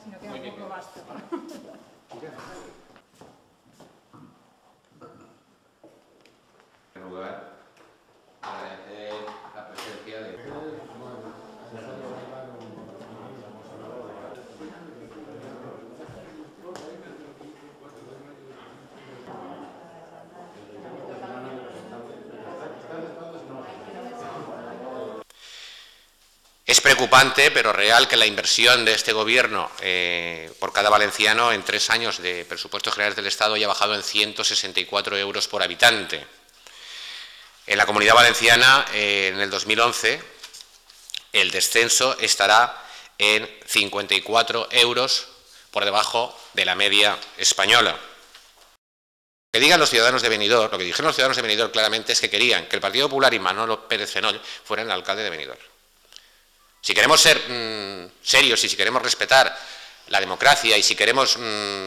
sino que tampoco basta. En lugar, agradecer la presencia de... Es preocupante, pero real, que la inversión de este Gobierno por cada valenciano en 3 años de presupuestos generales del Estado haya bajado en 164 euros por habitante. En la Comunidad Valenciana, en el 2011, el descenso estará en 54 euros por debajo de la media española. Lo que digan los ciudadanos de Benidorm, lo que dijeron los ciudadanos de Benidorm claramente es que querían que el Partido Popular y Manolo Pérez Fenoll fueran el alcalde de Benidorm. Si queremos ser serios y si queremos respetar la democracia y si queremos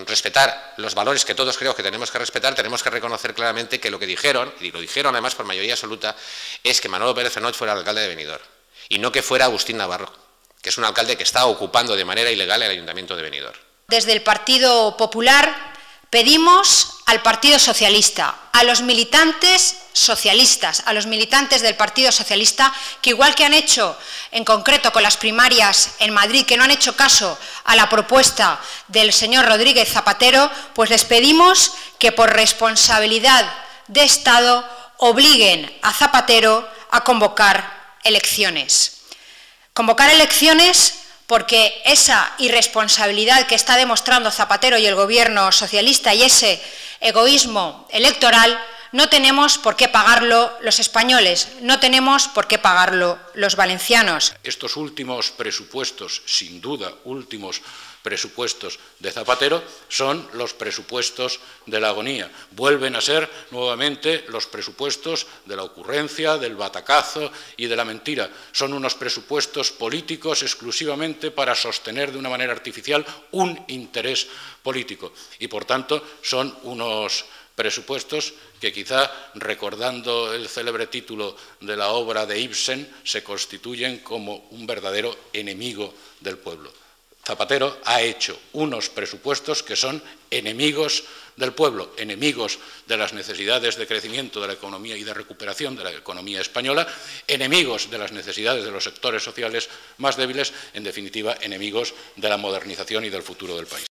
respetar los valores que todos creo que tenemos que respetar, tenemos que reconocer claramente que lo que dijeron, y lo dijeron además por mayoría absoluta, es que Manolo Pérez Fenoll fuera el alcalde de Benidorm y no que fuera Agustín Navarro, que es un alcalde que está ocupando de manera ilegal el Ayuntamiento de Benidorm. Desde el Partido Popular pedimos al Partido Socialista, a los militantes socialistas, a los militantes del Partido Socialista, que igual que han hecho en concreto con las primarias en Madrid, que no han hecho caso a la propuesta del señor Rodríguez Zapatero, pues les pedimos que por responsabilidad de Estado obliguen a Zapatero a convocar elecciones. Convocar elecciones porque esa irresponsabilidad que está demostrando Zapatero y el Gobierno socialista y ese egoísmo electoral no tenemos por qué pagarlo los españoles, no tenemos por qué pagarlo los valencianos. Estos últimos presupuestos, sin duda, últimos presupuestos de Zapatero, son los presupuestos de la agonía. Vuelven a ser nuevamente los presupuestos de la ocurrencia, del batacazo y de la mentira. Son unos presupuestos políticos exclusivamente para sostener de una manera artificial un interés político y, por tanto, son unos presupuestos que quizá, recordando el célebre título de la obra de Ibsen, se constituyen como un verdadero enemigo del pueblo. Zapatero ha hecho unos presupuestos que son enemigos del pueblo, enemigos de las necesidades de crecimiento de la economía y de recuperación de la economía española, enemigos de las necesidades de los sectores sociales más débiles, en definitiva, enemigos de la modernización y del futuro del país.